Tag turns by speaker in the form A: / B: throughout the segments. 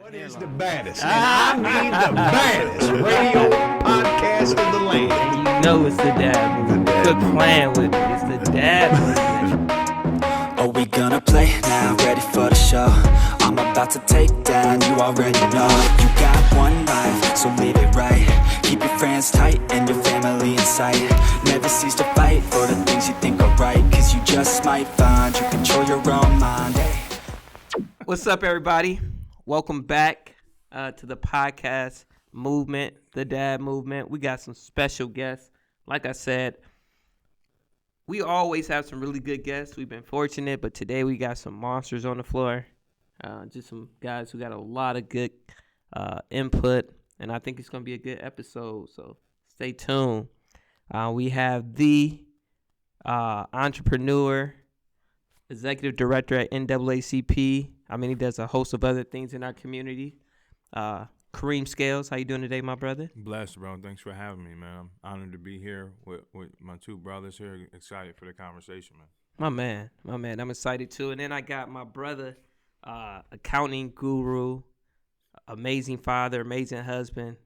A: What is the baddest? And I mean the baddest radio podcast in the land.
B: And you know it's the dad movement. Quit playing with me. It's the dad movement.
C: Are we gonna play now? Ready for the show? I'm about to take down, you already know. You got one life, so live it right. Keep your friends tight and your family in sight. Never cease to fight for the things you think are right. Cause you just might find you control your own mind. Hey.
B: What's up, everybody? Welcome back to the podcast movement, the dad movement. We got some special guests. Like I said, we always have some really good guests. We've been fortunate, but today we got some monsters on the floor. Just some guys who got a lot of good input, and I think it's going to be a good episode, so stay tuned. We have the entrepreneur, executive director at NAACP. I mean, he does a host of other things in our community. Kareem Scales, how you doing today, my brother?
D: Blessed, bro. Thanks for having me, man. I'm honored to be here with my two brothers here. Excited for the conversation, man.
B: My man. I'm excited, too. And then I got my brother, accounting guru, amazing father, amazing husband.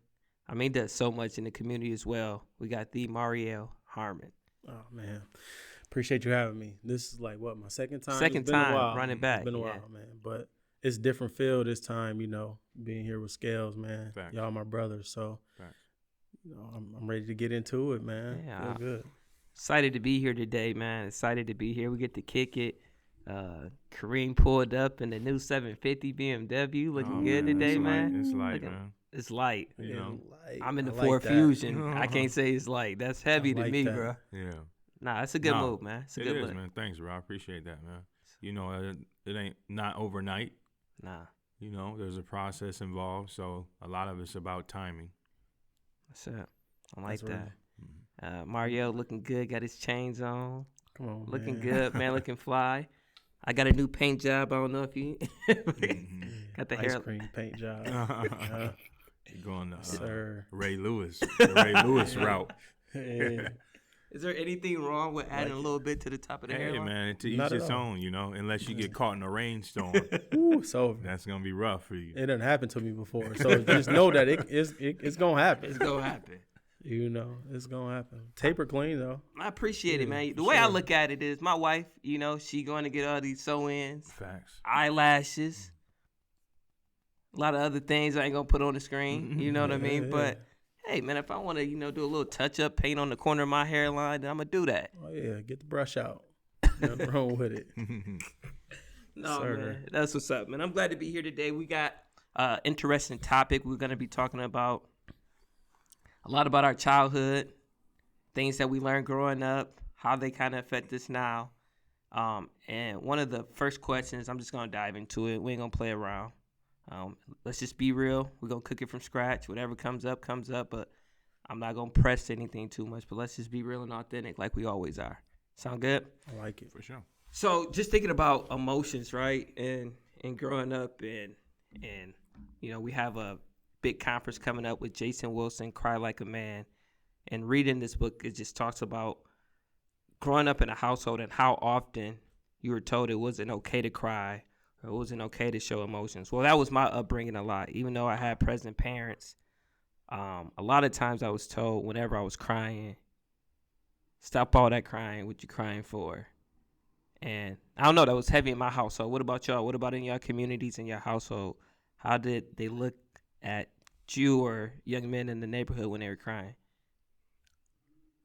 B: I mean, he does so much in the community as well. We got the Mariel Harmon.
E: Oh, man. Appreciate you having me. This is like, what, my second time?
B: Second time running back.
E: It's been a while, man. But it's a different feel this time, you know, being here with Scales, man.
D: Facts.
E: Y'all my brothers. So,
D: Facts.
E: you know, I'm ready to get into it, man.
B: Yeah.
E: Feel good.
B: Excited to be here today, man. Excited to be here. We get to kick it. Kareem pulled up in the new 750 BMW. Looking good today, man.
D: It's light, man.
B: It's light.
D: You know?
B: I'm in the
E: I like
B: Ford
E: that.
B: Fusion. I can't say it's light. That's heavy
E: I
B: to
E: like
B: me,
E: that.
B: bro.
D: Yeah.
B: Nah, it's a good move, man. It's a
D: It
B: good
D: is,
B: look.
D: man. Thanks, bro. I appreciate that, man. You know, it ain't not overnight.
B: Nah,
D: You know, there's a process involved, so a lot of it's about timing.
B: that's it. I like
E: That's
B: that.
E: right.
B: Mario looking good. Got his chains on.
E: Come on,
B: Looking
E: man.
B: good, man. Looking fly. I got a new paint job. I don't know if you got the
E: Ice
B: hair.
E: cream paint job. Yeah,
D: You're going
E: sir.
D: Ray Lewis, the Ray Lewis route.
E: Hey,
B: Is there anything wrong with adding a little bit to the top of the
D: Hey,
B: hairline?
D: man, to each
E: Not at
D: its
E: all.
D: own, you know, unless you get caught in a rainstorm.
E: ooh, it's over.
D: That's going to be rough for you.
E: It done happened to me before. So just know that it's going to happen.
B: It's gonna happen.
E: You know, it's going to happen. Taper clean, though.
B: I appreciate it,
E: Yeah,
B: man. The
E: for
B: way I
E: sure.
B: look at it is, my wife, you know, she going to get all these sew-ins,
D: Facts.
B: eyelashes, a lot of other things I ain't gonna put on the screen. You know what I mean?
E: Yeah.
B: But hey, man, if I want to, you know, do a little touch-up, paint on the corner of my hairline, then I'm gonna do that.
E: Oh, yeah. Get the brush out. Nothing wrong with it.
B: No,
E: Sir.
B: man, that's what's up, man. I'm glad to be here today. We got interesting topic. We're gonna be talking about a lot about our childhood, things that we learned growing up, how they kind of affect us now. And one of the first questions, I'm just gonna dive into it. We ain't gonna play around. Let's just be real. We're gonna cook it from scratch. Whatever comes up, comes up. But I'm not gonna press anything too much. But let's just be real and authentic, like we always are. Sound good?
E: I like it.
D: For sure.
B: So just thinking about emotions, right? And growing up and you know, we have a big conference coming up with Jason Wilson, Cry Like a Man. And reading this book, it just talks about growing up in a household and how often you were told it wasn't okay to cry or it wasn't okay to show emotions. Well, that was my upbringing a lot. Even though I had present parents, a lot of times I was told whenever I was crying, stop all that crying. What you crying for? And I don't know, that was heavy in my household. What about y'all? What about in your communities, in your household? How did they look at you or young men in the neighborhood when they were crying?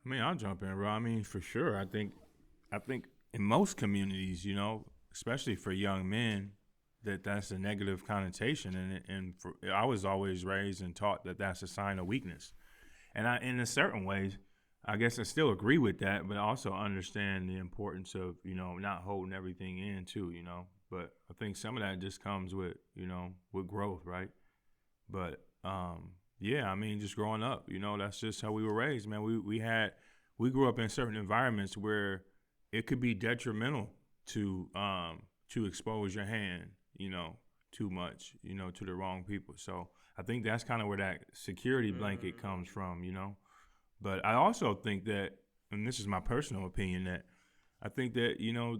D: I mean, I'll jump in, bro. I mean, for sure. I think in most communities, you know, especially for young men, that's a negative connotation, I was always raised and taught that that's a sign of weakness. And in a certain ways, I guess I still agree with that, but I also understand the importance of, you know, not holding everything in too, you know. But I think some of that just comes with, you know, with growth, right? But yeah, I mean, just growing up, you know, that's just how we were raised, man. We grew up in certain environments where it could be detrimental to expose your hand, you know, too much, you know, to the wrong people. So I think that's kind of where that security blanket comes from, you know. But I also think that, and this is my personal opinion, that I think that, you know,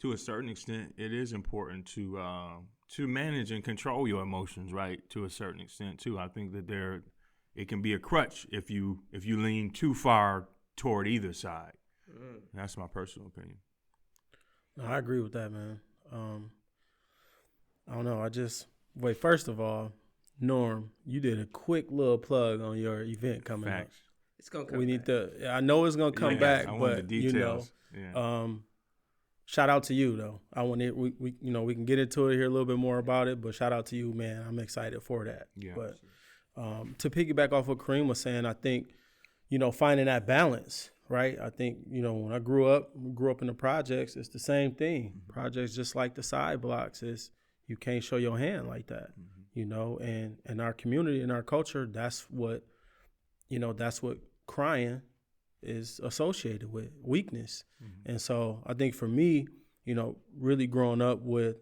D: to a certain extent, it is important to to manage and control your emotions, right? To a certain extent too. I think that it can be a crutch if you lean too far toward either side. That's my personal opinion.
E: No, I agree with that, man. I don't know. First of all, Norm, you did a quick little plug on your event coming up.
D: Facts.
B: It's gonna come.
E: We
B: back.
E: need to. I know it's gonna come back,
D: I want the
E: but
D: details.
E: shout out to you though. I want it. We can get into it here a little bit more about it, but shout out to you, man. I'm excited for that.
D: Yeah.
E: But to piggyback off what Kareem was saying, I think finding that balance, right? I think when I grew up in the projects, it's the same thing. Projects just like the side blocks is you can't show your hand like that, and in our community, in our culture, that's what crying is associated with, weakness. And so I think for me, really growing up with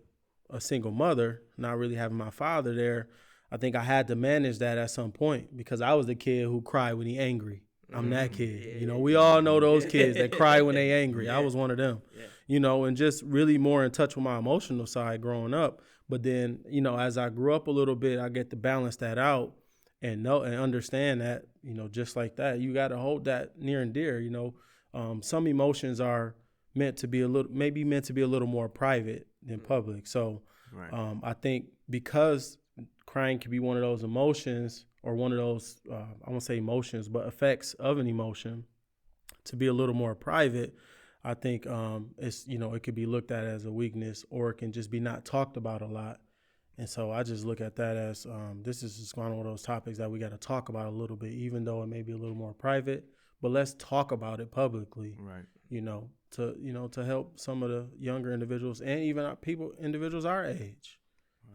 E: a single mother, not really having my father there, I think I had to manage that at some point because I was the kid who cried when he angry. I'm that kid. We all know those kids that cry when they angry. I was one of them, and just really more in touch with my emotional side growing up. But then, as I grew up a little bit, I get to balance that out and know and understand that, just like that, you got to hold that near and dear. Some emotions are meant to be a little more private than public. So
D: Right.
E: I think because crying can be one of those emotions or one of those, I won't say emotions, but effects of an emotion to be a little more private, I think it's, it could be looked at as a weakness or it can just be not talked about a lot. And so I just look at that as this is just one of those topics that we got to talk about a little bit, even though it may be a little more private, but let's talk about it publicly,
D: Right.
E: to help some of the younger individuals and even individuals our age,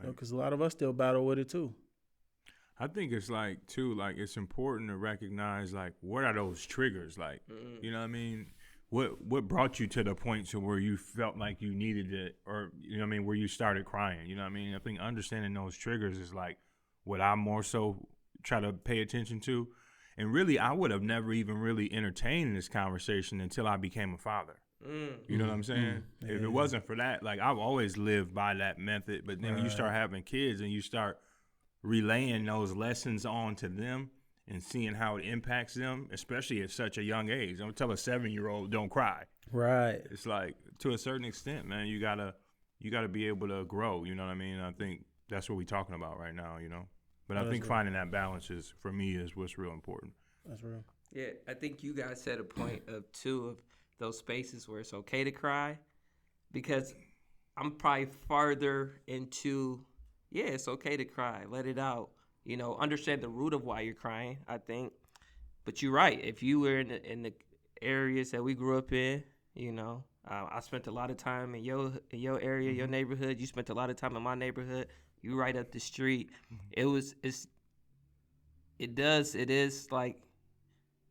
E: because a lot of us still battle with it too.
D: I think it's it's important to recognize what are those triggers you know what I mean? What brought you to the point to where you felt like you needed it or where you started crying, you know what I mean? I think understanding those triggers is what I more so try to pay attention to. And really I would have never even really entertained this conversation until I became a father. You know what I'm saying?
E: Yeah.
D: If it wasn't for that, I've always lived by that method, but then when you start having kids and you start relaying those lessons on to them and seeing how it impacts them, especially at such a young age. I'm gonna tell a 7-year-old don't cry.
E: Right.
D: It's to a certain extent, man, you gotta be able to grow. You know what I mean? I think that's what we're talking about right now. But I think finding that balance is what's real important.
E: That's real.
B: Yeah, I think you guys set a point of two of those spaces where it's okay to cry, because I'm probably farther into, it's okay to cry, let it out, understand the root of why you're crying, I think. But you're right. If you were in the areas that we grew up in, I spent a lot of time in your area, your neighborhood. You spent a lot of time in my neighborhood. You right up the street. It is like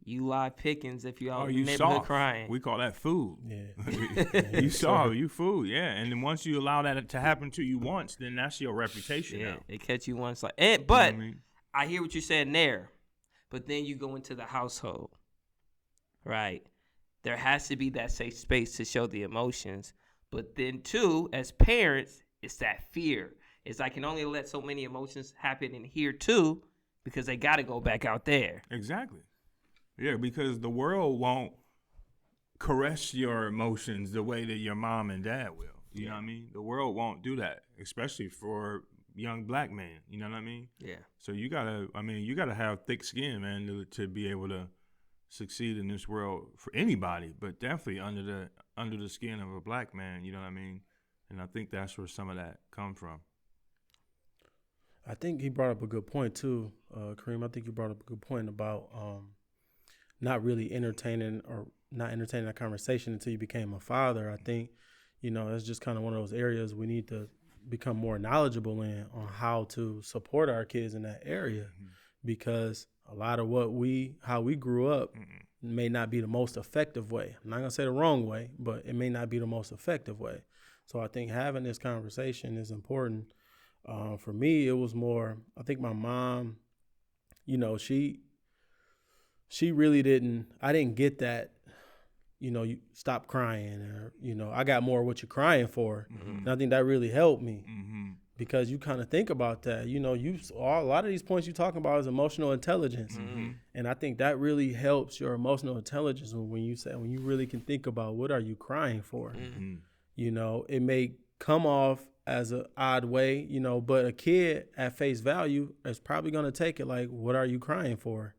B: you live pickings if you out in the neighborhood
D: soft.
B: crying.
D: We call that food.
E: Yeah.
D: You food, yeah. And then once you allow that to happen to you once, then that's your reputation now.
B: It catch you once. But
D: You know what I mean?
B: I hear what you're saying there. But then you go into the household, right? There has to be that safe space to show the emotions. But then, too, as parents, it's that fear. It's I can only let so many emotions happen in here, too, because they got to go back out there.
D: Exactly. Yeah, because the world won't caress your emotions the way that your mom and dad will. You know what I mean? The world won't do that, especially for young black men. You know what I mean?
B: Yeah.
D: So you gotta have thick skin, man, to be able to succeed in this world for anybody, but definitely under the skin of a black man. You know what I mean? And I think that's where some of that come from.
E: I think he brought up a good point too, Kareem. I think you brought up a good point about not really entertaining that conversation until you became a father. I think, that's just kind of one of those areas we need to become more knowledgeable in on how to support our kids in that area, because a lot of how we grew up may not be the most effective way. I'm not gonna say the wrong way, but it may not be the most effective way. So I think having this conversation is important. For me, it was more, I think my mom, she really I didn't get that, you stop crying or, I got more what you're crying for. And I think that really helped me. because you kind of think about that. You know, a lot of these points you're talking about is emotional intelligence. And I think that really helps your emotional intelligence when you really can think about what are you crying for. You know, it may come off as an odd way, you know, but a kid at face value is probably going to take it like, what are you crying for?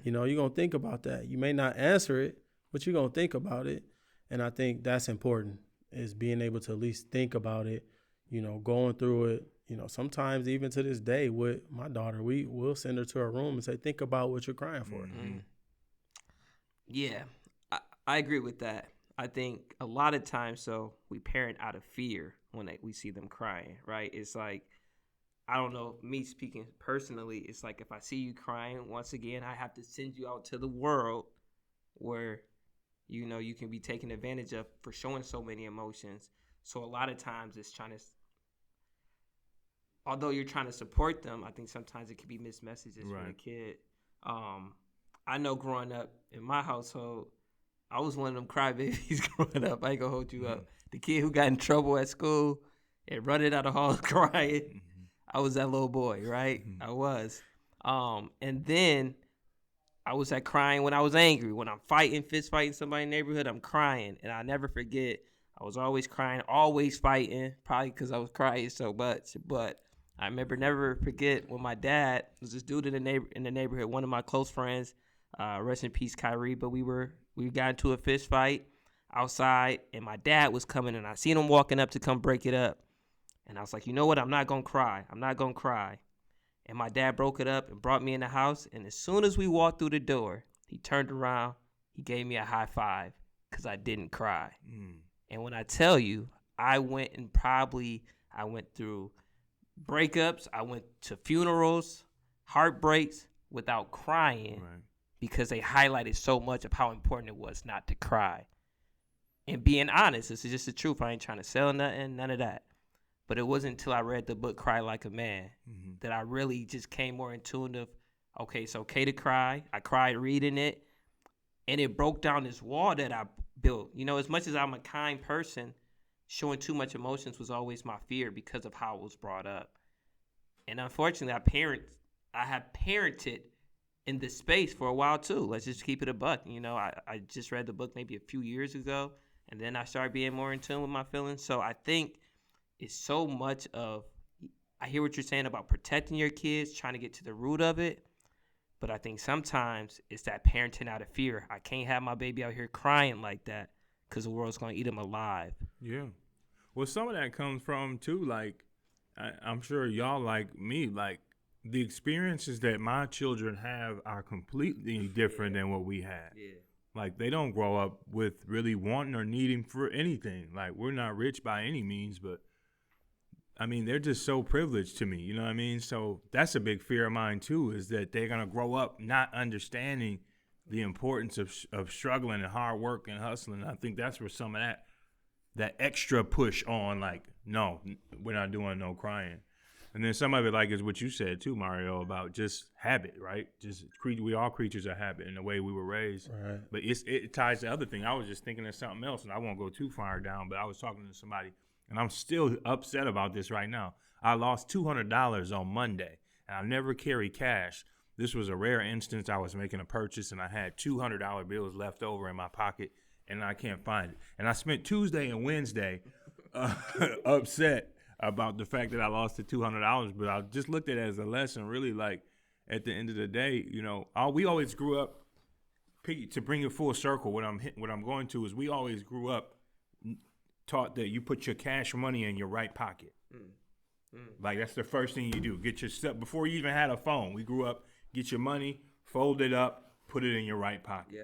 E: You know, you're going to think about that. You may not answer it, but you're going to think about it. And I think that's important, is being able to at least think about it, you know, going through it. You know, sometimes even to this day with my daughter, we'll send her to her room and say, think about what you're crying for.
B: Yeah, I agree with that. I think a lot of times, so we parent out of fear when we see them crying, right? It's like, I don't know, me speaking personally, it's like if I see you crying, once again, I have to send you out to the world where, you know, you can be taken advantage of for showing so many emotions. So a lot of times it's although you're trying to support them, I think sometimes it can be missed messages from the kid. I know growing up in my household, I was one of them crybabies growing up. I ain't gonna hold you up. The kid who got in trouble at school and running out of halls crying. I was that little boy, right? I was. And then I was crying when I was angry. When I'm fist fighting somebody in the neighborhood, I'm crying. And I never forget, I was always crying, always fighting, probably because I was crying so much. But I never forget when my dad was this dude in the neighborhood, one of my close friends, rest in peace, Kyrie, but we got into a fist fight outside, and my dad was coming, and I seen him walking up to come break it up. And I was like, you know what? I'm not going to cry. I'm not going to cry. And my dad broke it up and brought me in the house. And as soon as we walked through the door, he turned around. He gave me a high five because I didn't cry. And when I tell you, I went through breakups. I went to funerals, heartbreaks without crying because they highlighted so much of how important it was not to cry. And being honest, this is just the truth. I ain't trying to sell nothing, none of that. But it wasn't until I read the book Cry Like a Man that I really just came more in tune of, okay, it's okay to cry. I cried reading it. And it broke down this wall that I built. You know, as much as I'm a kind person, showing too much emotions was always my fear because of how it was brought up. And unfortunately, I have parented in this space for a while too. Let's just keep it a buck. You know, I just read the book maybe a few years ago, and then I started being more in tune with my feelings. So I think it's so much of, I hear what you're saying about protecting your kids, trying to get to the root of it. But I think sometimes it's that parenting out of fear. I can't have my baby out here crying like that because the world's going to eat him alive.
D: Yeah. Well, some of that comes from, too, like, I'm sure y'all like me, like, the experiences that my children have are completely different than what we had.
B: Yeah.
D: Like, they don't grow up with really wanting or needing for anything. Like, we're not rich by any means, but, I mean, they're just so privileged to me, you know what I mean? So that's a big fear of mine, too, is that they're going to grow up not understanding the importance of struggling and hard work and hustling. I think that's where some of that extra push on, like, no, we're not doing no crying. And then some of it, like, is what you said, too, Mario, about just habit, right? We all creatures of habit in the way we were raised. Right. But it ties to other thing. I was just thinking of something else, and I won't go too far down, but I was talking to somebody, and I'm still upset about this right now. I lost $200 on Monday, and I never carry cash. This was a rare instance. I was making a purchase, and I had $200 bills left over in my pocket, and I can't find it. And I spent Tuesday and Wednesday upset about the fact that I lost the $200, but I just looked at it as a lesson, really, like, at the end of the day, you know, we always grew up, to bring it full circle, what I'm going to is we always grew up taught that you put your cash money in your right pocket. Like, that's the first thing you do. Get your stuff, before you even had a phone, we grew up, get your money, fold it up, put it in your right pocket. Yeah.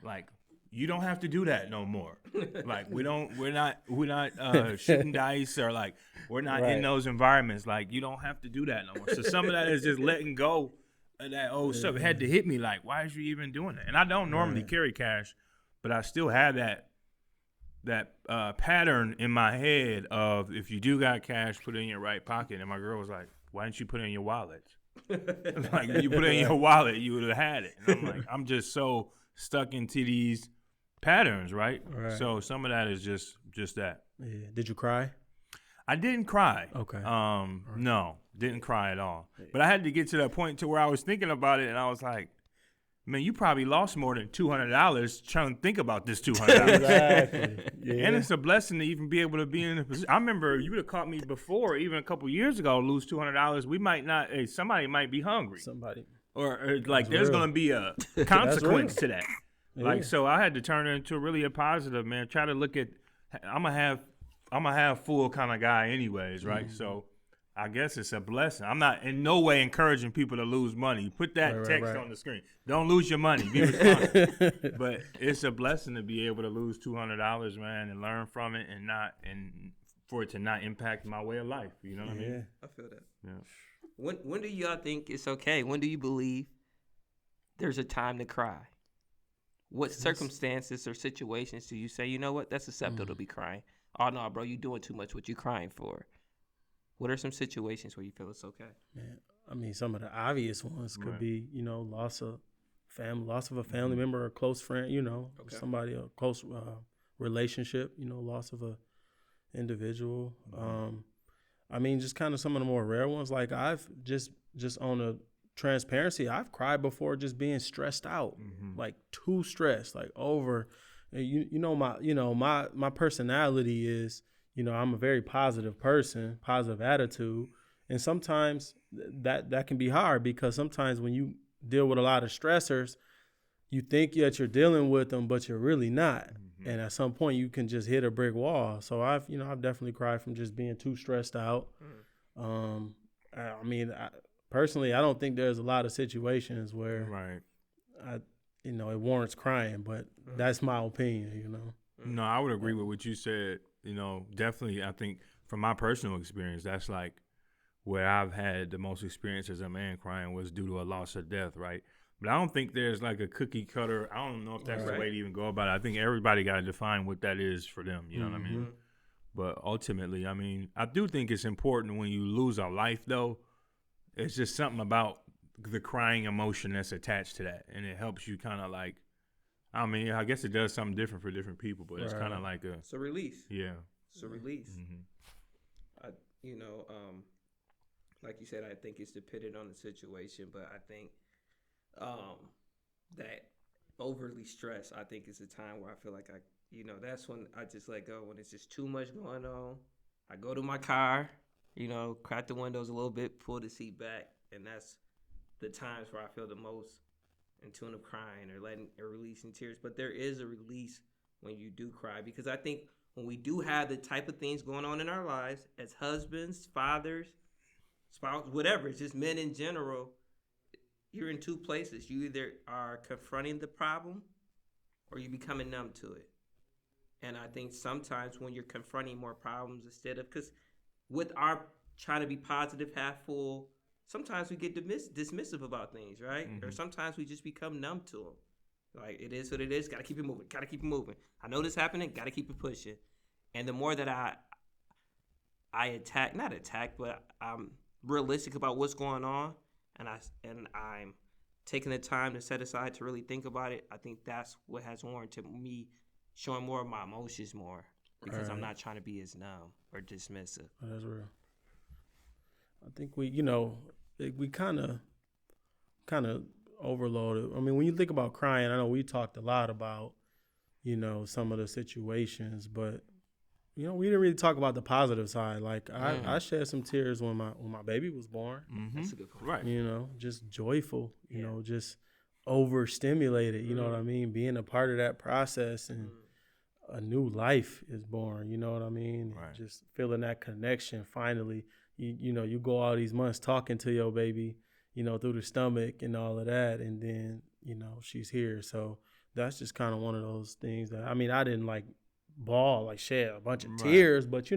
D: Like, you don't have to do that no more. Like, we're not shooting dice, or like, we're not in those environments. Like, you don't have to do that no more. So some of that is just letting go of that old stuff. It had to hit me like, why is you even doing that? And I don't normally carry cash, but I still have that pattern in my head of, if you do got cash, put it in your right pocket. And my girl was like, why didn't you put it in your wallet? Like, if you put it in your wallet, you would have had it. And I'm like, I'm just so stuck into these patterns, right? So some of that is just that.
E: Yeah. Did you cry?
D: I didn't cry.
E: Okay.
D: No, didn't cry at all. But I had to get to that point to where I was thinking about it, and I was like, man, you probably lost more than $200 trying to think about this $200.
E: Exactly. Yeah.
D: And it's a blessing to even be able to be in a position. I remember you would have caught me before, even a couple years ago, lose $200. We might not. Hey, somebody might be hungry,
E: Somebody.
D: or like
E: That's
D: there's
E: real.
D: going to be a consequence to that.
E: Yeah.
D: Like, so I had to turn it into really a positive, man. Try to look at. I'm a half full kind of guy, anyways, right?
E: Mm-hmm.
D: So I guess it's a blessing. I'm not in no way encouraging people to lose money. Put that
E: Right,
D: text
E: right.
D: on the screen. Don't lose your money. Be responsible. But it's a blessing to be able to lose $200, man, and learn from it, and for it to not impact my way of life. You know what I
E: Yeah.
D: mean?
B: I feel that.
D: Yeah.
B: When do y'all think it's okay? When do you believe there's a time to cry? What circumstances or situations do you say, you know what, that's acceptable to be crying? Oh no, bro, you doing too much. What you crying for? What are some situations where you feel it's okay?
E: Man, I mean, some of the obvious ones could
D: Right.
E: be, loss of a family member or a close friend,
B: Okay.
E: somebody, a close relationship, loss of a individual. I mean, just kind of some of the more rare ones. Like I've just on a transparency, I've cried before just being stressed out, like too stressed, like over. My personality is, I'm a very positive person, positive attitude. And sometimes that can be hard because sometimes when you deal with a lot of stressors, you think that you're dealing with them, but you're really not. And at some point you can just hit a brick wall. So I've definitely cried from just being too stressed out. Personally, I don't think there's a lot of situations where
D: Right.
E: it warrants crying, but that's my opinion,
D: No, I would agree with what you said. Definitely, I think from my personal experience, that's like where I've had the most experience as a man crying was due to a loss or death, right? But I don't think there's like a cookie cutter. I don't know if that's the way to even go about it. I think everybody got to define what that is for them. You know what I mean? But ultimately, I mean, I do think it's important when you lose a life, though. It's just something about the crying emotion that's attached to that, and it helps you kind of like. I mean, I guess it does something different for different people, but it's kind of like a
B: It's a release.
D: yeah.
B: It's a release.
D: Mm-hmm.
B: Like you said, I think it's dependent on the situation, but I think that overly stressed, I think is a time where I feel like that's when I just let go. When it's just too much going on, I go to my car, crack the windows a little bit, pull the seat back, and that's the times where I feel the most in tune of crying or releasing tears. But there is a release when you do cry, because I think when we do have the type of things going on in our lives as husbands, fathers, spouse, whatever, it's just men in general, you're in two places. You either are confronting the problem or you're becoming numb to it. And I think sometimes when you're confronting more problems instead of, because with our trying to be positive, half full, sometimes we get dismissive about things, right? Or sometimes we just become numb to them. Like, it is what it is. Got to keep it moving. I know this happening. Got to keep it pushing. And the more that I not attack, but I'm realistic about what's going on, and I'm taking the time to set aside to really think about it, I think that's what has warranted me showing more of my emotions more, because I'm not trying to be as numb or dismissive.
E: Oh, that's real. I think we kind of overloaded. I mean, when you think about crying, I know we talked a lot about, some of the situations, but we didn't really talk about the positive side. Like I shed some tears when my baby was born.
B: That's a good point.
D: Right.
E: Just joyful, just overstimulated, you know what I mean? Being a part of that process and a new life is born, you know what I mean?
D: Right.
E: Just feeling that connection finally. You go all these months talking to your baby, through the stomach and all of that, and then, she's here. So that's just kind of one of those things that, I mean, I didn't like bawl, like shed a bunch of tears, but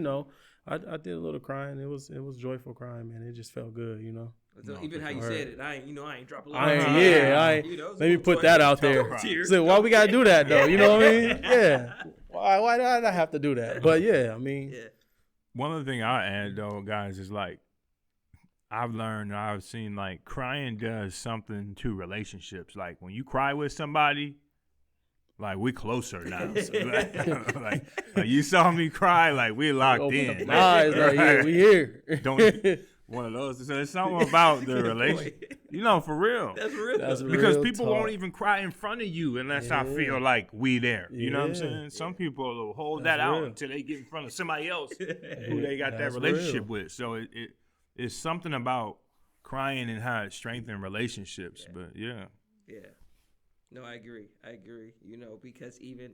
E: I did a little crying. It was joyful crying, man. It just felt good,
B: So even how you said it, I ain't drop a lot.
E: Let me put that out there. So why we gotta do that though? You know what I mean? Yeah. Why do I have to do that? But yeah, I mean.
B: Yeah.
D: One other thing I add though, guys, is like I've seen like crying does something to relationships. Like when you cry with somebody, like we closer now. So, like you saw me cry, like we locked
E: Open
D: in.
E: the eyes, like, yeah, we here.
D: Don't one of those. So it's something about the relationship, for real.
B: That's real.
E: That's
D: Because
E: real
D: people
E: talk.
D: won't even cry in front of you unless I feel like we there. You know what I'm
E: Yeah.
D: saying? Some people will hold
E: That's
D: that out
E: real.
D: until they get in front of somebody else who they got that
E: That's
D: relationship
E: real.
D: with. So it's something about crying and how it strengthens relationships. But yeah.
B: Yeah. No, I agree. Because even,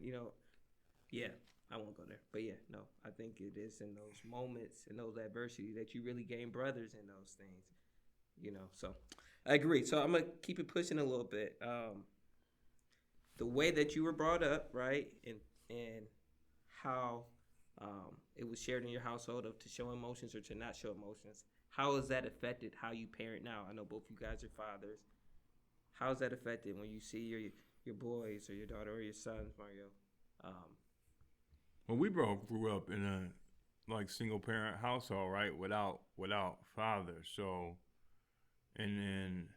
B: I won't go there. But yeah, no, I think it is in those moments, in those adversity that you really gain brothers in those things, So I agree. So I'm going to keep it pushing a little bit. The way that you were brought up, right, and how it was shared in your household of to show emotions or to not show emotions, how has that affected how you parent now? I know both you guys are fathers. How has that affected when you see your boys or your daughter or your sons, Mario?
D: Well, we both grew up in a single parent household, right? Without father. So, and then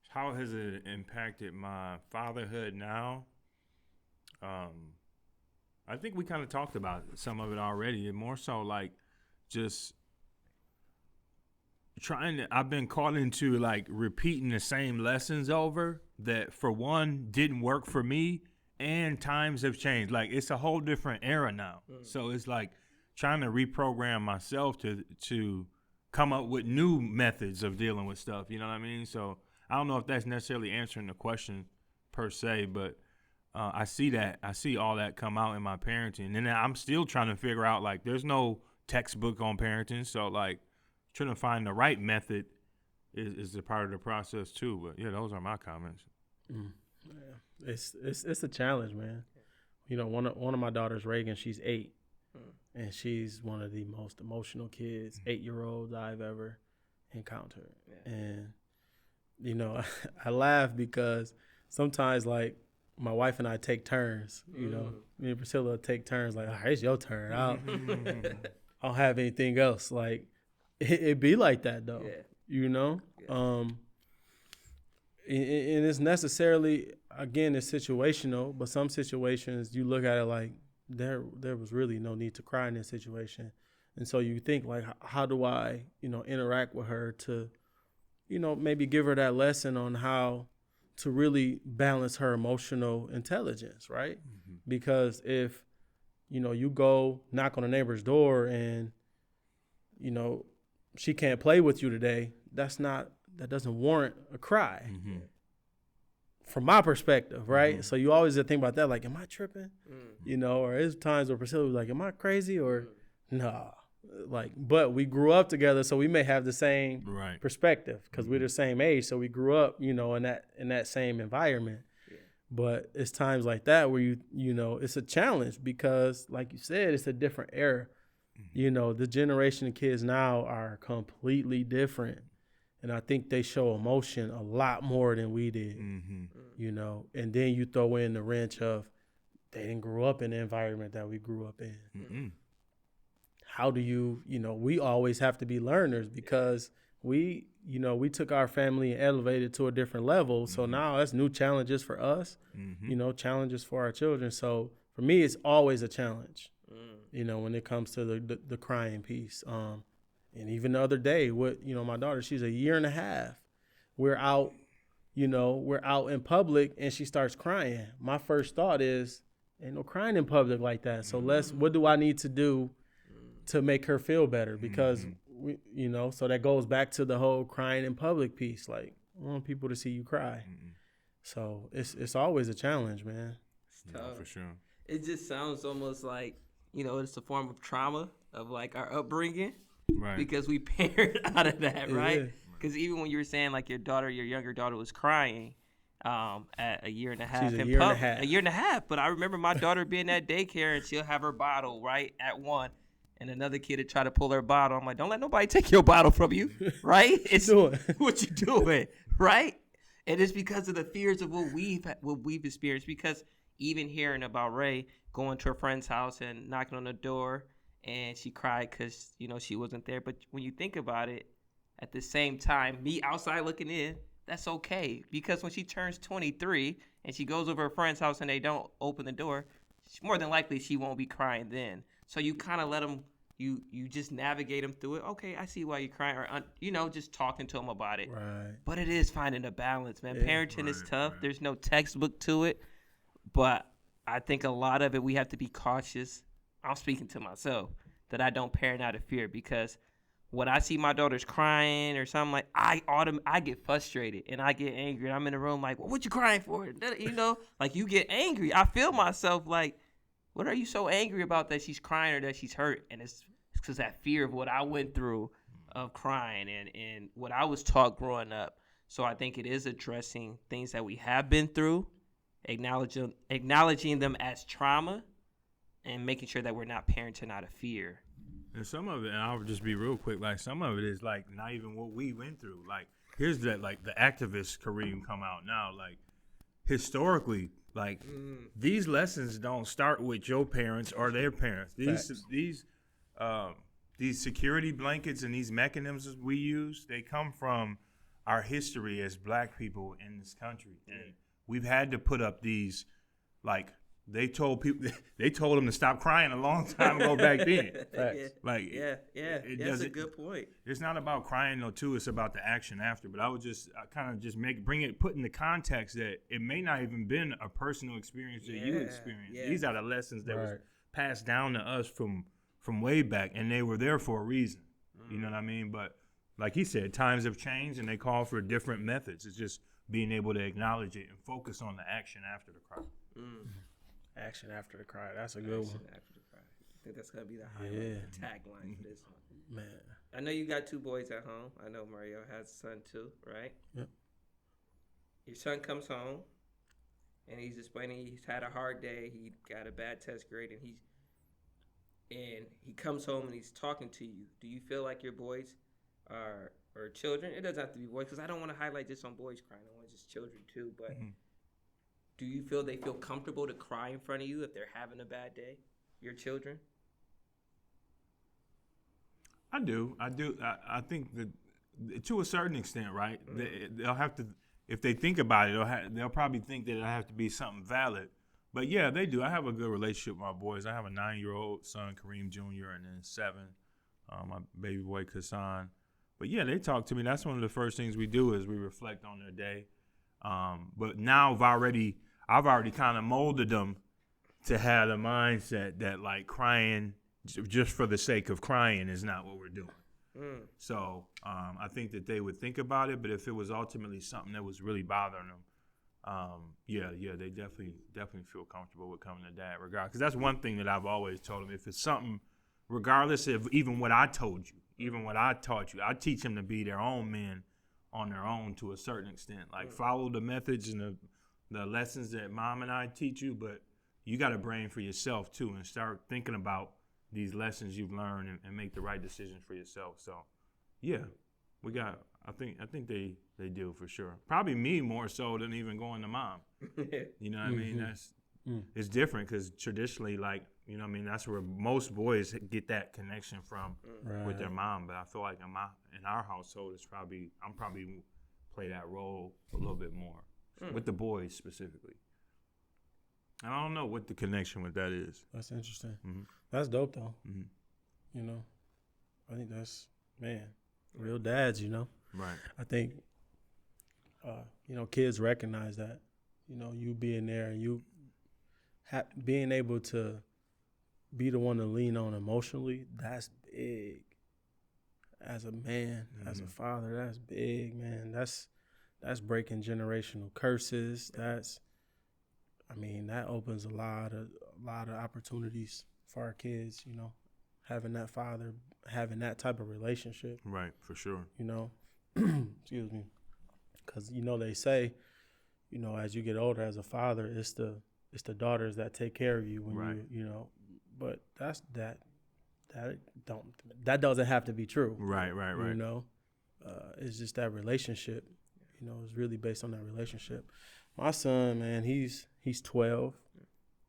D: how has it impacted my fatherhood now? I think we kind of talked about some of it already, and more so like just I've been caught into like repeating the same lessons over that for one didn't work for me. And times have changed. Like it's a whole different era now. So it's like trying to reprogram myself to come up with new methods of dealing with stuff. You know what I mean? So I don't know if that's necessarily answering the question per se, but I see that. I see all that come out in my parenting. And then I'm still trying to figure out, like, there's no textbook on parenting. So, like, trying to find the right method is a part of the process, too. But, yeah, those are my comments.
E: Yeah. It's a challenge, man. One of my daughters, Reagan, she's 8, and she's one of the most emotional kids, 8-year-olds I've ever encountered. Yeah. And I laugh because sometimes, like, my wife and I take turns. Me and Priscilla take turns. Like, all right, it's your turn. I don't have anything else. Like, it be like that though. Yeah. Yeah. And it's necessarily, again, it's situational, but some situations you look at it like there was really no need to cry in this situation. And so you think, like, how do I, interact with her to, maybe give her that lesson on how to really balance her emotional intelligence, right? Mm-hmm. Because if, you go knock on a neighbor's door and, she can't play with you today, that doesn't warrant a cry. Mm-hmm. From my perspective, right? Mm-hmm. So you always think about that, like, am I tripping? Mm-hmm. Or there's times where Priscilla was like, am I crazy? Or nah. Like, but we grew up together, so we may have the same perspective because we're the same age. So we grew up, in that same environment. Yeah. But it's times like that where it's a challenge because, like you said, it's a different era. Mm-hmm. The generation of kids now are completely different. And I think they show emotion a lot more than we did, and then you throw in the wrench of they didn't grow up in the environment that we grew up in. Mm-hmm. How do you, we always have to be learners because we took our family and elevated to a different level. So now that's new challenges for us, challenges for our children. So for me, it's always a challenge, when it comes to the crying piece. And even the other day with, my daughter, she's 1.5 years. We're out in public and she starts crying. My first thought is, ain't no crying in public like that. So what do I need to do to make her feel better? Because, so that goes back to the whole crying in public piece. Like, I want people to see you cry. So it's always a challenge, man.
B: Yeah,
D: for sure.
B: It just sounds almost like, it's a form of trauma of like our upbringing. Right. Because we parent out of that, right? Because even when you were saying like your younger daughter was crying at 1.5 years. She's 1.5 years. 1.5 years. But I remember my daughter being at daycare and she'll have her bottle right at 1. And another kid would try to pull her bottle. I'm like, don't let nobody take your bottle from you, right? It's what you doing, right? And it's because of the fears of what we've experienced. Because even hearing about Ray going to a friend's house and knocking on the door, and she cried because, she wasn't there. But when you think about it, at the same time, me outside looking in, that's okay. Because when she turns 23 and she goes over her friend's house and they don't open the door, more than likely she won't be crying then. So you kind of let them, you just navigate them through it. Okay, I see why you're crying, or just talking to them about it.
E: Right.
B: But it is finding a balance, man.
E: Yeah.
B: Parenting is tough. There's no textbook to it, but I think a lot of it we have to be cautious. I'm speaking to myself that I don't parent out of fear, because when I see my daughters crying or something, like I get frustrated and I get angry. And I'm in the room like, well, what you crying for? Like you get angry. I feel myself like, what are you so angry about that she's crying or that she's hurt? And it's because that fear of what I went through of crying and what I was taught growing up. So I think it is addressing things that we have been through, acknowledging them as trauma, and making sure that we're not parenting out of fear.
D: And some of it, and I'll just be real quick, like some of it is like not even what we went through. Like here's that, like the activist Kareem come out now. Like historically, like these lessons don't start with your parents or their parents. These security blankets and these mechanisms we use, they come from our history as Black people in this country, and we've had to put up these like. They told them to stop crying a long time ago back then. Like,
B: that's a good point.
D: It's not about crying though, too. It's about the action after. But I would just kind of just put in the context that it may not even been a personal experience that you experienced.
B: Yeah.
D: These are the lessons that was passed down to us from way back, and they were there for a reason. You know what I mean? But like he said, times have changed, and they call for different methods. It's just being able to acknowledge it and focus on the action after the cry.
E: Action after the cry. That's a good one.
B: After the cry. I think that's gonna be the highlight, the tagline for this one.
E: Man.
B: I know you got 2 boys at home. I know Mario has a son too, right?
E: Yep.
B: Your son comes home, and he's explaining he's had a hard day. He got a bad test grade, and he comes home and he's talking to you. Do you feel like your boys are or children? It doesn't have to be boys, because I don't want to highlight just on boys crying. I want just children too, but. Do you feel they feel comfortable to cry in front of you if they're having a bad day, your children?
D: I do. I think that to a certain extent, right? They'll have to, if they think about it, they'll probably think that it'll have to be something valid. But yeah, they do. I have a good relationship with my boys. I have a 9-year-old son, Kareem Jr., and then 7, my baby boy, Kassan. But yeah, they talk to me. That's one of the first things we do is we reflect on their day. But now I've already kind of molded them to have the mindset that like crying just for the sake of crying is not what we're doing. So I think that they would think about it, but if it was ultimately something that was really bothering them, they definitely feel comfortable with coming to dad, regardless. Because that's one thing that I've always told them. If it's something, regardless of even what I told you, even what I taught you, I teach them to be their own men on their own to a certain extent. Like follow the methods and the lessons that mom and I teach you, but you got a brain for yourself too, and start thinking about these lessons you've learned and make the right decisions for yourself. So yeah, I think they do for sure. Probably me more so than even going to mom. You know what I mean? It's different because traditionally, like, you know what I mean, that's where most boys get that connection from with their mom. But I feel like in our household, I'm probably play that role a little bit more with the boys specifically. And I don't know what the connection with that is.
E: That's interesting. That's dope though. You know, I think that's, real dads, you know.
D: Right.
E: I think, kids recognize that, you being there and you being able to be the one to lean on emotionally, that's big. As a man, as a father, that's big, man. That's breaking generational curses. That opens a lot of opportunities for our kids, having that father, having that type of relationship.
D: Right, for sure.
E: Excuse me. Because, they say, as you get older as a father, it's the daughters that take care of you when but that doesn't have to be true.
D: Right.
E: It's just that relationship, it's really based on that relationship. My son, man, he's 12.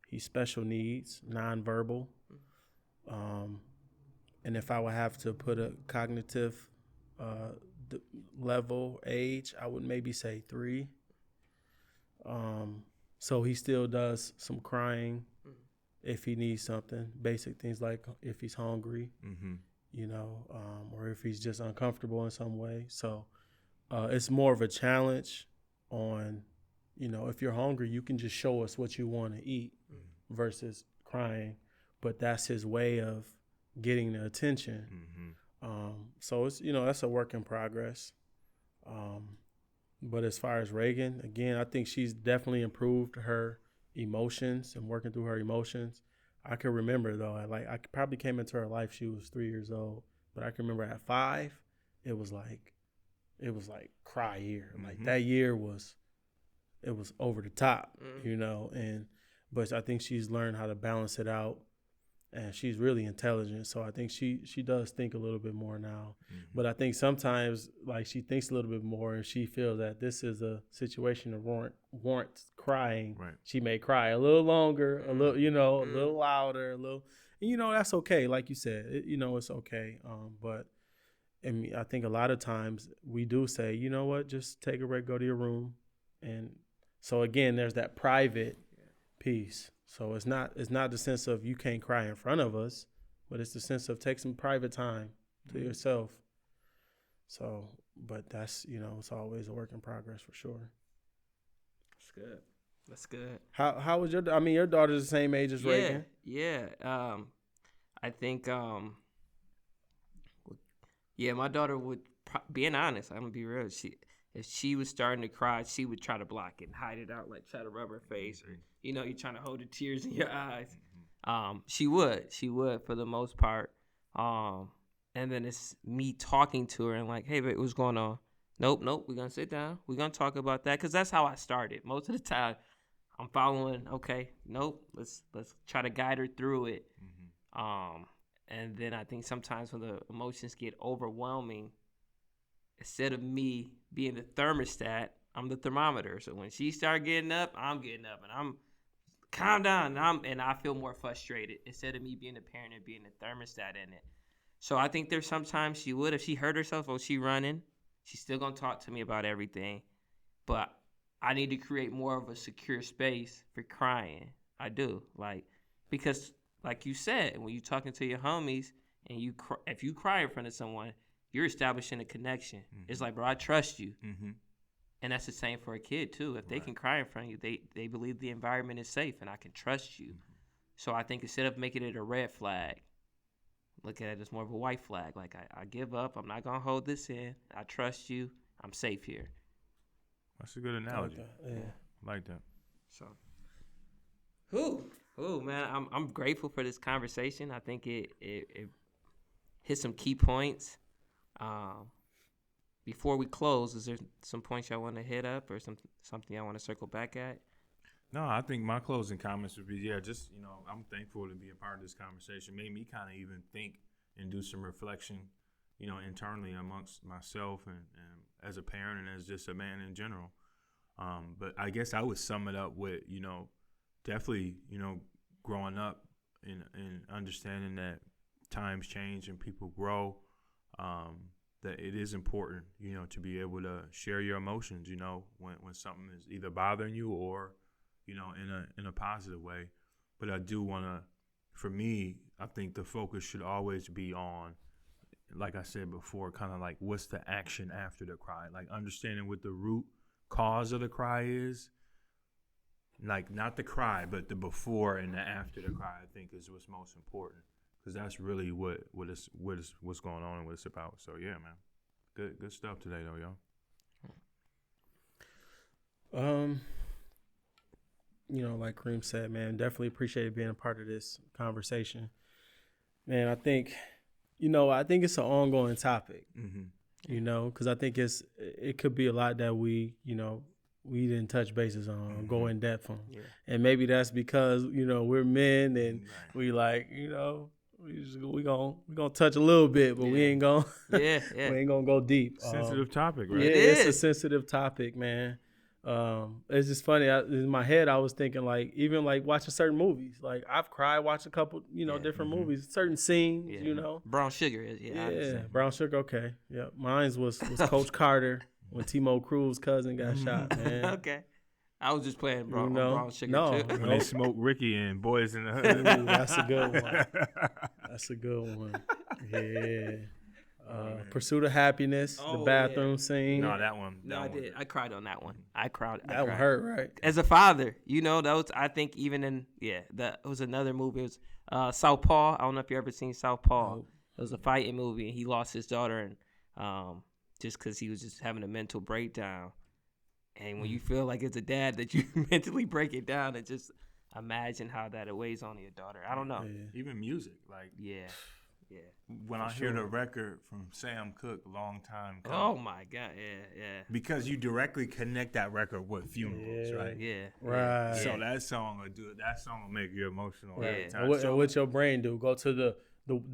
E: He's special needs, nonverbal. And if I would have to put a cognitive level age, I would maybe say 3. So he still does some crying if he needs something, basic things like if he's hungry, you know, or if he's just uncomfortable in some way. So it's more of a challenge on, you know, if you're hungry, you can just show us what you want to eat versus crying. But that's his way of getting the attention. So it's, you know, that's a work in progress. But as far as Reagan, again, I think she's definitely improved her emotions and working through her emotions. I can remember though, I probably came into her life, she was 3 years old, but I can remember at 5, it was like cry year. Like that year was over the top, you know, but I think she's learned how to balance it out. And she's really intelligent, so I think she does think a little bit more now. But I think sometimes, like, she thinks a little bit more, and she feels that this is a situation that warrants crying. Right. She may cry a little longer, a little, you know, a little louder, a little, and, you know, that's okay. Like you said, you know, it's okay. But I think a lot of times we do say, you know what, just take a break, go to your room, and so again, there's that private piece. So it's not the sense of you can't cry in front of us, but it's the sense of take some private time to yourself. So, but that's, you know, it's always a work in progress for sure.
B: That's good.
E: How was your daughter's the same age as Reagan?
B: Yeah. I think, my daughter would, being honest, I'm gonna be real. If she was starting to cry, she would try to block it and hide it out, like try to rub her face, or, you know, you're trying to hold the tears in your eyes. She would for the most part. And then it's me talking to her and like, hey, babe, what's going on? Nope, we're going to sit down. We're going to talk about that, because that's how I started. Most of the time, I'm following, okay, nope, let's try to guide her through it. And then I think sometimes when the emotions get overwhelming, instead of me being the thermostat, I'm the thermometer. So when she started getting up, I'm getting up, and I'm calm down, and I feel more frustrated instead of me being the parent and being the thermostat in it. So I think there's sometimes she would, if she hurt herself or she running, she's still gonna talk to me about everything, but I need to create more of a secure space for crying. I do, because like you said, when you're talking to your homies and if you cry in front of someone, you're establishing a connection. It's like, bro, I trust you. And that's the same for a kid, too. If they can cry in front of you, they believe the environment is safe and I can trust you. So I think instead of making it a red flag, look at it as more of a white flag. Like, I give up. I'm not going to hold this in. I trust you. I'm safe here.
D: That's a good analogy. I like that.
B: So, man, I'm grateful for this conversation. I think it hit some key points. Before we close, is there some points y'all want to hit up or something y'all want to circle back at?
D: No, I think my closing comments would be, just, you know, I'm thankful to be a part of this conversation. Made me kind of even think and do some reflection, you know, internally amongst myself and as a parent and as just a man in general. But I guess I would sum it up with, you know, definitely, you know, growing up and understanding that times change and people grow, that it is important, you know, to be able to share your emotions, you know, when something is either bothering you or, you know, in a positive way. But I do want to, for me, I think the focus should always be on, like I said before, kind of like what's the action after the cry, like understanding what the root cause of the cry is, like not the cry, but the before and the after the cry, I think is what's most important. Because that's really what's going on and what it's about. So yeah, man, good stuff today though, y'all.
E: You know, like Kareem said, man, definitely appreciate being a part of this conversation. Man, I think it's an ongoing topic. You know, because I think it could be a lot that we didn't touch bases on, go in depth on, and maybe that's because, you know, we're men and we like, you know. We gonna touch a little bit, but we ain't gonna we ain't gonna go deep.
D: Sensitive topic, right?
E: Yeah, it's a sensitive topic, man. It's just funny. In my head, I was thinking like even like watching certain movies. Like I've cried watching a couple, you know, different movies, certain scenes. You know,
B: Brown Sugar is
E: Brown Sugar. Okay, yeah. Mine was Coach Carter when Timo Cruz's cousin got shot. Man,
B: okay. I was just playing brown,
E: You know?
B: brown sugar
E: No.
B: too.
D: When
E: Nope.
D: they smoke Ricky and Boys in the Hood.
E: Ooh, that's a good one. That's a good one. Yeah. Pursuit of Happiness,
B: Oh,
E: the bathroom scene.
D: No, that one.
B: No, I did. I cried on that one. I cried.
E: that one hurt, right?
B: As a father, you know, that was, I think, even in, that was another movie. It was Southpaw. I don't know if you ever seen Southpaw.
E: Nope.
B: It was a fighting movie, and he lost his daughter, and just because he was just having a mental breakdown. And when you feel like as a dad that you mentally break it down, and just imagine how that it weighs on your daughter. I don't know.
E: Yeah.
D: Even music, like
B: Yeah.
D: when I hear the record from Sam Cooke, Long Time Coming.
B: Oh my God. Yeah.
D: Because you directly connect that record with funerals,
E: Yeah.
D: right?
B: Yeah.
E: Right.
D: So that song will do it. That song will make you emotional
E: Right.
D: every
E: And
D: time.
E: what,
D: So-
E: and what your brain do? Go to the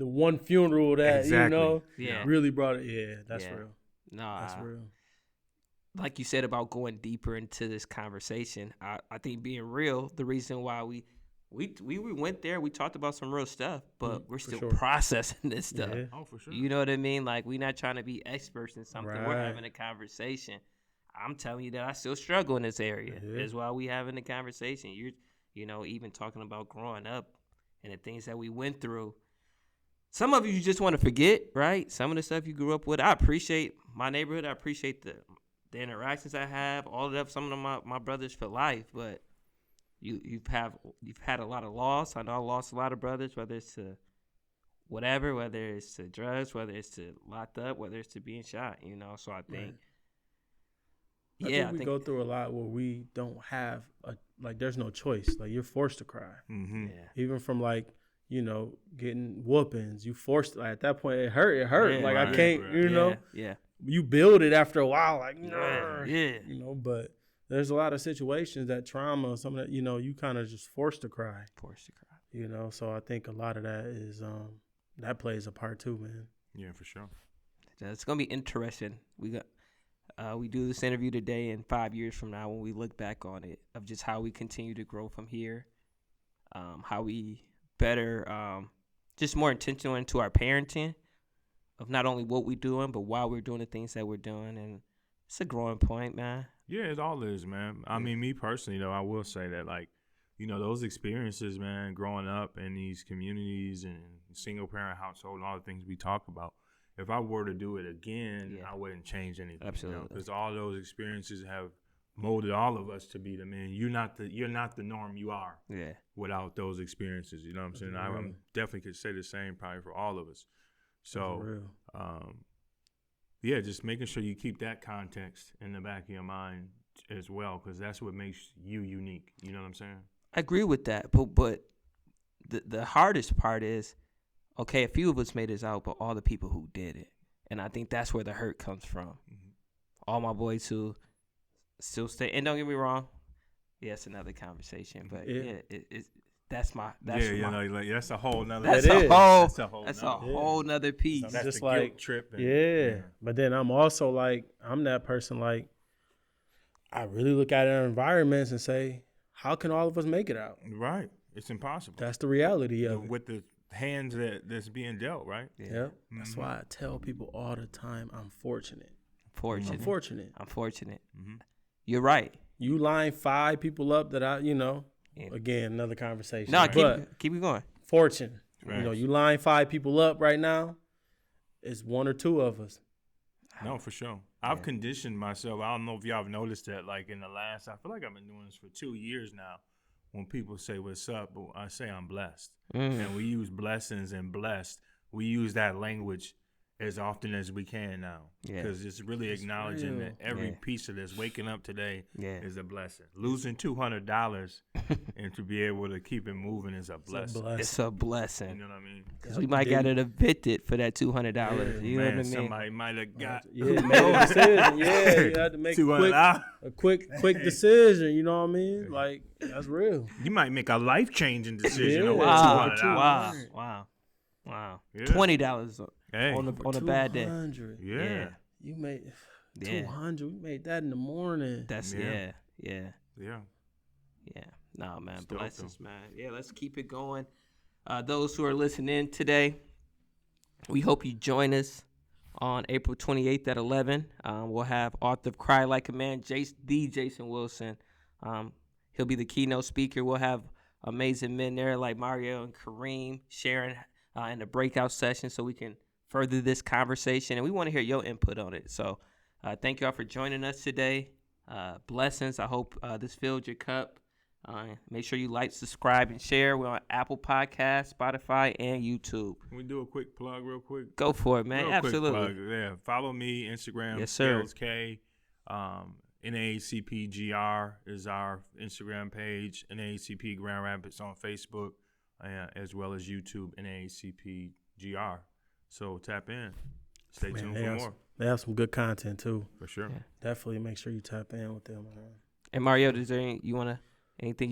E: one funeral that
D: Exactly.
E: you know
B: Yeah.
E: really brought it. Yeah, that's
B: Yeah.
E: real.
B: No,
E: That's real.
B: like you said about going deeper into this conversation, I think being real, the reason why we went there, we talked about some real stuff, but we're
E: for
B: still
E: sure.
B: processing this stuff.
E: Yeah.
D: Oh, for sure.
B: You know what I mean? Like, we're not trying to be experts in something. We're
E: Right.
B: having a conversation. I'm telling you that I still struggle in this area.
E: Yeah.
B: That's why we having a conversation. You know, even talking about growing up and the things that we went through. Some of you just want to forget, right? Some of the stuff you grew up with. I appreciate my neighborhood. I appreciate the interactions I have. All of that. Some of my brothers for life, but you've had a lot of loss. I know I lost a lot of brothers, whether it's to whatever, whether it's to drugs, whether it's to locked up, whether it's to being shot. You know, so I think,
E: I think we go through a lot where we don't have there's no choice. Like, you're forced to cry,
D: Mm-hmm.
B: yeah,
E: even from getting whoopings. You forced, like, at that point it hurt.
B: Yeah,
E: like, I
D: right,
E: can't,
D: right.
E: you know.
B: yeah,
E: You build it after a while, like,
B: yeah.
E: you know. But there's a lot of situations that trauma, some of that, you kind of just forced to cry,
B: Forced to cry.
E: you know. So I think a lot of that is that plays a part too, man.
D: Yeah, for sure.
B: It's gonna be interesting. We do this interview today, and 5 years from now, when we look back on it, of just how we continue to grow from here, how we better, just more intentional into our parenting, of not only what we're doing, but why we're doing the things that we're doing, and it's a growing point, man.
D: Yeah, it all is, man. I mean, me personally, though, I will say that, like, those experiences, man, growing up in these communities and single parent household and all the things we talk about, if I were to do it again,
B: Yeah.
D: I wouldn't change anything.
B: Absolutely.
D: Because all those experiences have molded all of us to be the man. You're not the norm you are
B: Yeah,
D: without those experiences. You know what I'm saying? I
E: real.
D: definitely could say the same probably for all of us.
E: That's
D: So,
E: real.
D: yeah, just making sure you keep that context in the back of your mind as well, because that's what makes you unique. You know what I'm saying?
B: I agree with that, but the hardest part is, okay, a few of us made this out, but all the people who did it, and I think that's where the hurt comes from.
D: Mhm.
B: All my boys who still stay, and don't get me wrong, yeah, it's another conversation, but
E: Yeah.
B: that's my that's
D: that's a whole nother.
B: that's
E: It
B: a
E: is.
B: whole
D: That's a whole
B: that's a
D: nother-
B: whole nother piece.
D: So that's
E: just
D: the
E: like-
D: guilt trip. And,
E: Yeah. But then I'm also like, I'm that person, like, I really look at our environments and say, how can all of us make it out?
D: Right. It's impossible.
E: That's the reality of it.
D: With the hands that's being dealt, right?
E: Yeah. That's
D: Mhm.
E: why I tell people all the time, I'm fortunate.
B: Fortunate.
E: I'm fortunate.
B: I'm fortunate.
D: Mhm.
B: You're right.
E: You line 5 people up that
B: Yeah.
E: again, another conversation.
B: No,
E: but
B: keep it going.
E: fortune.
D: Right.
E: You line 5 people up right now, it's 1 or 2 of us.
D: No, for sure. I've conditioned myself. I don't know if y'all have noticed that, like in the last, I feel like I've been doing this for 2 years now. When people say what's up, but I say I'm blessed. And we use blessings and blessed. We use that language as often as we can now.
B: Yeah.
D: Because it's really acknowledging
E: real.
D: that every
B: Yeah.
D: piece of this, waking up today,
B: Yeah.
D: is a blessing. Losing $200 and to be able to keep it moving is a blessing.
B: It's a blessing.
D: You know what I mean?
B: 'Cause we might get it evicted for that $200. You know
D: Man,
B: what I mean?
D: somebody might have got
E: Yeah, made a decision. Yeah, you had to make
D: $200.
E: a quick decision. You know what I mean? Like, that's real.
D: You might make a life changing decision
E: Yeah.
D: over
B: Wow!
D: $200.
B: Wow!
D: Yeah.
B: $20
D: Hey.
B: on a bad day.
E: 200.
D: Yeah.
E: You made
B: Yeah.
E: 200. We made that in the morning.
B: That's
D: Yeah.
B: yeah.
D: Yeah.
B: Nah, man,
D: It's dope,
B: blessings, man. Yeah, let's keep it going. Those who are listening today, we hope you join us on April 28th at 11. We'll have author of Cry Like a Man, Jason Wilson, He'll be the keynote speaker. We'll have amazing men there like Mario and Kareem sharing in the breakout session so we can further this conversation. And we want to hear your input on it. So thank you all for joining us today. Blessings. I hope this filled your cup. Make sure you like, subscribe, and share. We're on Apple Podcasts, Spotify, and YouTube.
D: Can we do a quick plug real quick?
B: Go for it, man.
D: Real
B: Absolutely.
D: Quick plug. Yeah, follow me, Instagram,
B: Yes, sir.
D: Scales K. NAACPGR is our Instagram page. NAACP Grand Rapids on Facebook, as well as YouTube, NAACPGR. So tap in. Stay tuned for more.
E: They have some good content too.
D: For sure.
B: Yeah.
E: Definitely make sure you tap in with them.
B: And Mario, is there anything you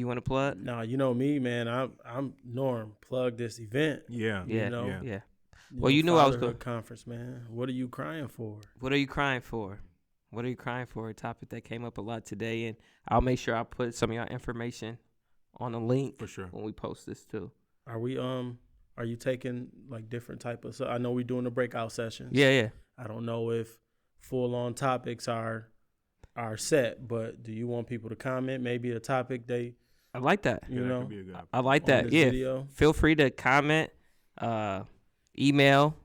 B: want to plug?
E: No, you know me, man. I'm Norm. Plug this event.
D: Yeah.
B: Yeah,
E: You know?
B: yeah. Well, you knew I was
E: Fatherhood
B: going.
E: conference, man. What are you crying for?
B: What are you crying for? What are you crying for? A topic that came up a lot today, and I'll make sure I put some of your information on the link
D: For sure.
B: when we post this too.
E: Are you taking like different type of? So I know we're doing the breakout sessions.
B: Yeah.
E: I don't know if full on topics are set, but do you want people to comment? Maybe a topic they,
B: I like that.
E: you
D: that
E: know,
D: could be a good
B: I like
E: on
B: that.
E: this
B: Yeah.
E: video?
B: Feel free to comment, email.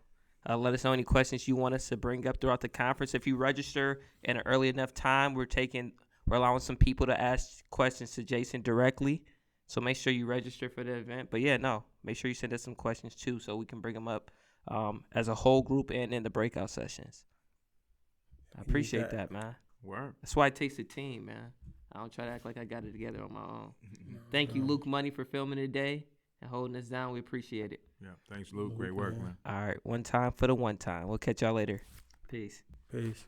B: Let us know any questions you want us to bring up throughout the conference. If you register in an early enough time, we're allowing some people to ask questions to Jason directly. So make sure you register for the event. But yeah, make sure you send us some questions too, so we can bring them up as a whole group and in the breakout sessions. I appreciate that, man.
D: Word.
B: That's why it takes a team, man. I don't try to act like I got it together on my own. Thank you, Luke Money, for filming today and holding us down. We appreciate it.
D: Yeah. Thanks, Luke. Great work, man.
B: All right, one time for the one time. We'll catch y'all later. Peace.
E: Peace.